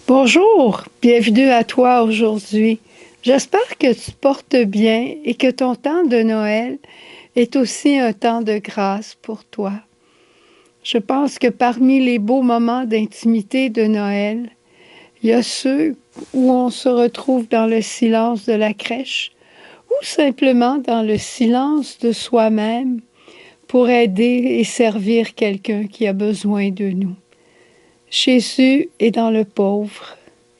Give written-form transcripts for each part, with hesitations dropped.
Bonjour, bienvenue à toi aujourd'hui. J'espère que tu portes bien et que ton temps de Noël est aussi un temps de grâce pour toi. Je pense que parmi les beaux moments d'intimité de Noël, il y a ceux où on se retrouve dans le silence de la crèche ou simplement dans le silence de soi-même pour aider et servir quelqu'un qui a besoin de nous. Jésus est dans le pauvre.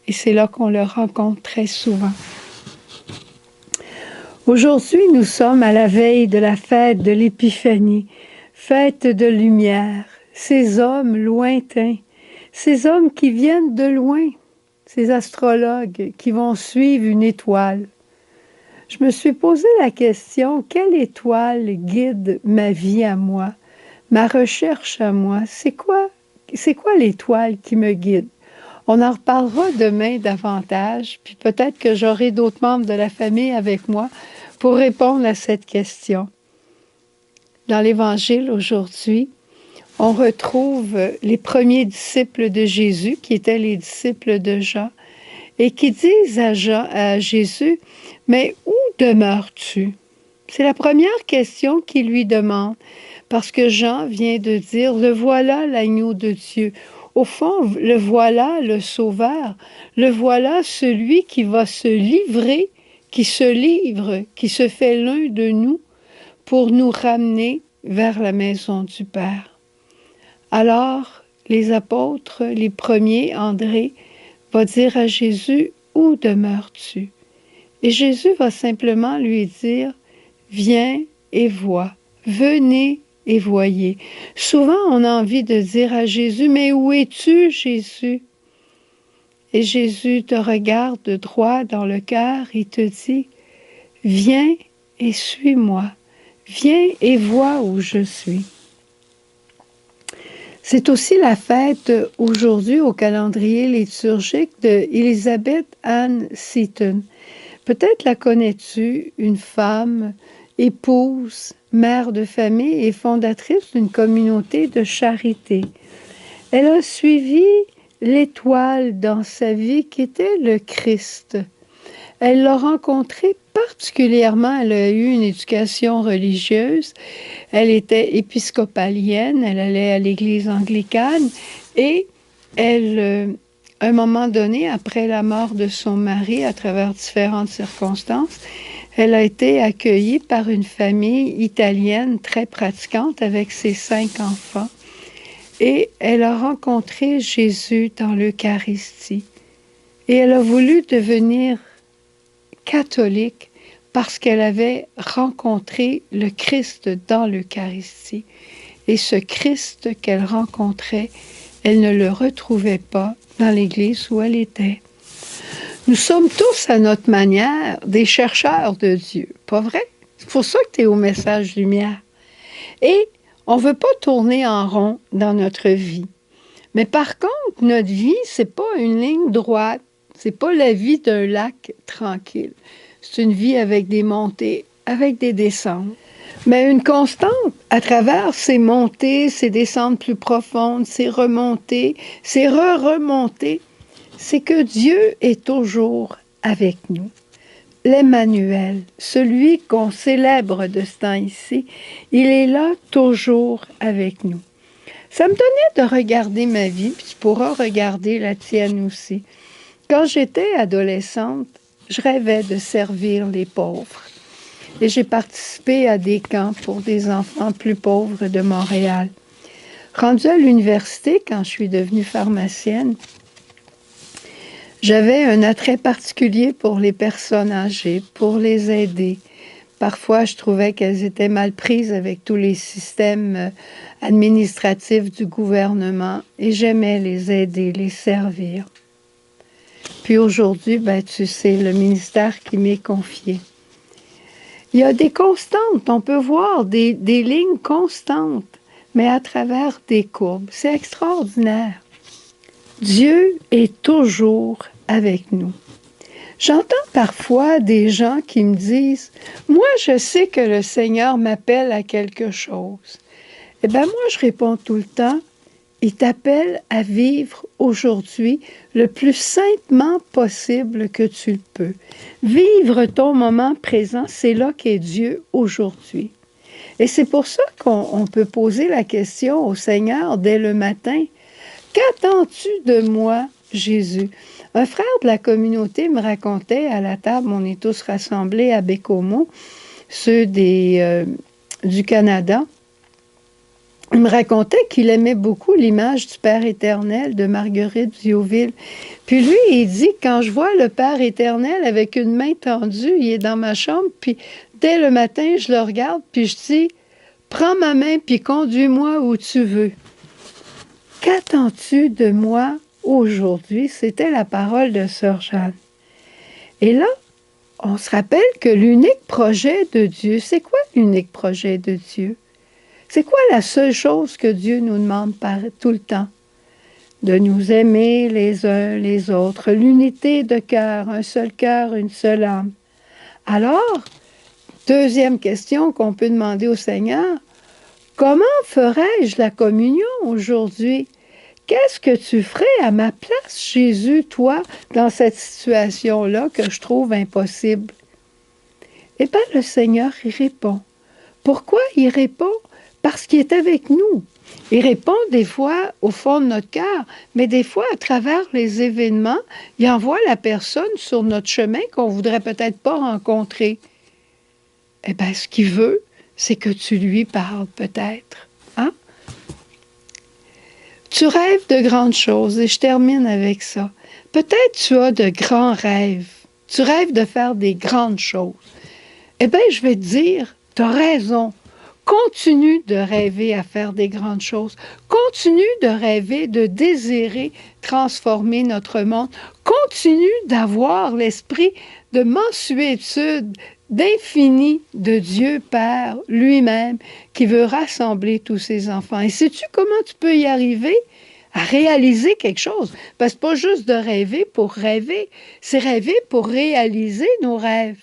Et c'est là qu'on le rencontre très souvent. Aujourd'hui, nous sommes à la veille de la fête de l'Épiphanie, fête de lumière. Ces hommes lointains, ces hommes qui viennent de loin, ces astrologues qui vont suivre une étoile. Je me suis posé la question, quelle étoile guide ma vie à moi, ma recherche à moi? C'est quoi l'étoile qui me guide? On en reparlera demain davantage, puis peut-être que j'aurai d'autres membres de la famille avec moi pour répondre à cette question. Dans l'Évangile aujourd'hui, on retrouve les premiers disciples de Jésus, qui étaient les disciples de Jean, et qui disent à Jésus, « Mais où demeures-tu? » C'est la première question qu'ils lui demandent, parce que Jean vient de dire, « Le voilà l'agneau de Dieu. » Au fond, le voilà le Sauveur, le voilà celui qui va se livrer, qui se livre, qui se fait l'un de nous pour nous ramener vers la maison du Père. Alors, les apôtres, les premiers, André, va dire à Jésus, « Où demeures-tu? » Et Jésus va simplement lui dire, « Viens et vois, venez et voyez. » Souvent, on a envie de dire à Jésus, « Mais où es-tu, Jésus? » Et Jésus te regarde droit dans le cœur et te dit, « Viens et suis-moi. Viens et vois où je suis. » C'est aussi la fête aujourd'hui au calendrier liturgique de Elizabeth Ann Seton. Peut-être la connais-tu, une femme, épouse, mère de famille et fondatrice d'une communauté de charité. Elle a suivi l'étoile dans sa vie qui était le Christ. Elle l'a rencontré particulièrement, elle a eu une éducation religieuse, elle était épiscopalienne, elle allait à l'église anglicane et elle, à un moment donné, après la mort de son mari, à travers différentes circonstances, elle a été accueillie par une famille italienne très pratiquante avec ses 5 enfants. Et elle a rencontré Jésus dans l'Eucharistie. Et elle a voulu devenir catholique parce qu'elle avait rencontré le Christ dans l'Eucharistie. Et ce Christ qu'elle rencontrait, elle ne le retrouvait pas dans l'église où elle était. Nous sommes tous, à notre manière, des chercheurs de Dieu, pas vrai? C'est pour ça que tu es au message lumière. Et on ne veut pas tourner en rond dans notre vie. Mais par contre, notre vie, c'est pas une ligne droite. C'est pas la vie d'un lac tranquille. C'est une vie avec des montées, avec des descentes. Mais une constante à travers ces montées, ces descentes plus profondes, ces remontées, ces re-remontées, c'est que Dieu est toujours avec nous. L'Emmanuel, celui qu'on célèbre de ce temps ici, il est là toujours avec nous. Ça me donnait de regarder ma vie, puis tu pourras regarder la tienne aussi. Quand j'étais adolescente, je rêvais de servir les pauvres. Et j'ai participé à des camps pour des enfants plus pauvres de Montréal. Rendue à l'université, quand je suis devenue pharmacienne, j'avais un attrait particulier pour les personnes âgées, pour les aider. Parfois, je trouvais qu'elles étaient mal prises avec tous les systèmes administratifs du gouvernement et j'aimais les aider, les servir. Puis aujourd'hui, tu sais, le ministère qui m'est confié. Il y a des constantes, on peut voir des lignes constantes, mais à travers des courbes. C'est extraordinaire. Dieu est toujours avec nous. J'entends parfois des gens qui me disent « Moi, je sais que le Seigneur m'appelle à quelque chose. » Eh bien, moi, je réponds tout le temps il t'appelle à vivre aujourd'hui le plus saintement possible que tu le peux. Vivre ton moment présent, c'est là qu'est Dieu aujourd'hui. Et c'est pour ça qu'on peut poser la question au Seigneur dès le matin. Qu'attends-tu de moi, Jésus? Un frère de la communauté me racontait à la table, on est tous rassemblés à Bécomo, ceux du Canada. Il me racontait qu'il aimait beaucoup l'image du Père éternel de Marguerite Viauville. Puis lui, il dit, quand je vois le Père éternel avec une main tendue, il est dans ma chambre, puis dès le matin, je le regarde, puis je dis, prends ma main, puis conduis-moi où tu veux. Qu'attends-tu de moi aujourd'hui? C'était la parole de Sœur Jeanne. Et là, on se rappelle que l'unique projet de Dieu, c'est quoi l'unique projet de Dieu? C'est quoi la seule chose que Dieu nous demande tout le temps? De nous aimer les uns les autres, l'unité de cœur, un seul cœur, une seule âme. Alors, deuxième question qu'on peut demander au Seigneur, comment ferais-je la communion aujourd'hui? Qu'est-ce que tu ferais à ma place, Jésus, toi, dans cette situation-là que je trouve impossible? Eh bien, le Seigneur y répond. Pourquoi il répond? Parce qu'il est avec nous. Il répond des fois au fond de notre cœur, mais des fois, à travers les événements, il envoie la personne sur notre chemin qu'on ne voudrait peut-être pas rencontrer. Eh bien, ce qu'il veut, c'est que tu lui parles peut-être. Hein? Tu rêves de grandes choses, et je termine avec ça. Peut-être tu as de grands rêves. Tu rêves de faire des grandes choses. Eh bien, je vais te dire, tu as raison. Continue de rêver à faire des grandes choses. Continue de rêver, de désirer transformer notre monde. Continue d'avoir l'esprit de mansuétude, d'infini de Dieu Père lui-même qui veut rassembler tous ses enfants. Et sais-tu comment tu peux y arriver? À réaliser quelque chose. Parce que pas juste de rêver pour rêver, c'est rêver pour réaliser nos rêves.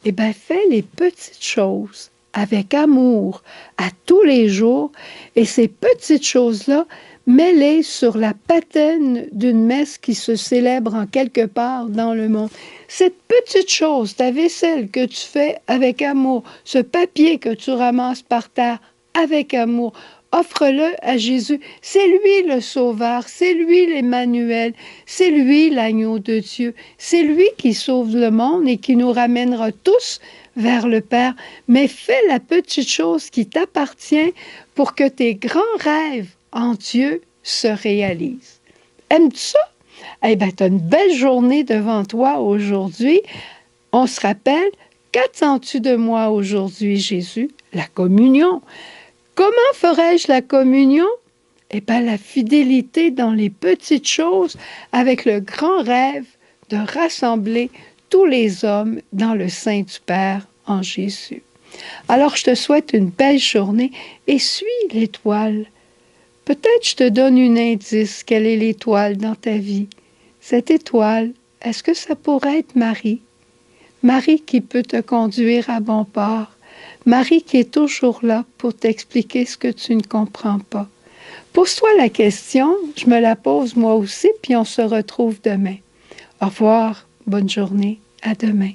Eh bien, fais les petites choses avec amour à tous les jours, et ces petites choses-là, mets-les sur la patène d'une messe qui se célèbre en quelque part dans le monde. Cette petite chose, ta vaisselle que tu fais avec amour, ce papier que tu ramasses par terre avec amour, offre-le à Jésus. C'est lui le Sauveur, c'est lui l'Emmanuel, c'est lui l'agneau de Dieu, c'est lui qui sauve le monde et qui nous ramènera tous vers le Père. Mais fais la petite chose qui t'appartient pour que tes grands rêves en Dieu se réalisent. Aimes-tu ça? Eh bien, tu as une belle journée devant toi aujourd'hui. On se rappelle, qu'attends-tu de moi aujourd'hui, Jésus? La communion. Comment ferais-je la communion? Eh bien, la fidélité dans les petites choses avec le grand rêve de rassembler tous les hommes dans le sein du Père en Jésus. Alors, je te souhaite une belle journée et suis l'étoile. Peut-être je te donne un indice, quelle est l'étoile dans ta vie. Cette étoile, est-ce que ça pourrait être Marie? Marie qui peut te conduire à bon port. Marie qui est toujours là pour t'expliquer ce que tu ne comprends pas. Pose-toi la question, je me la pose moi aussi, puis on se retrouve demain. Au revoir, bonne journée, à demain.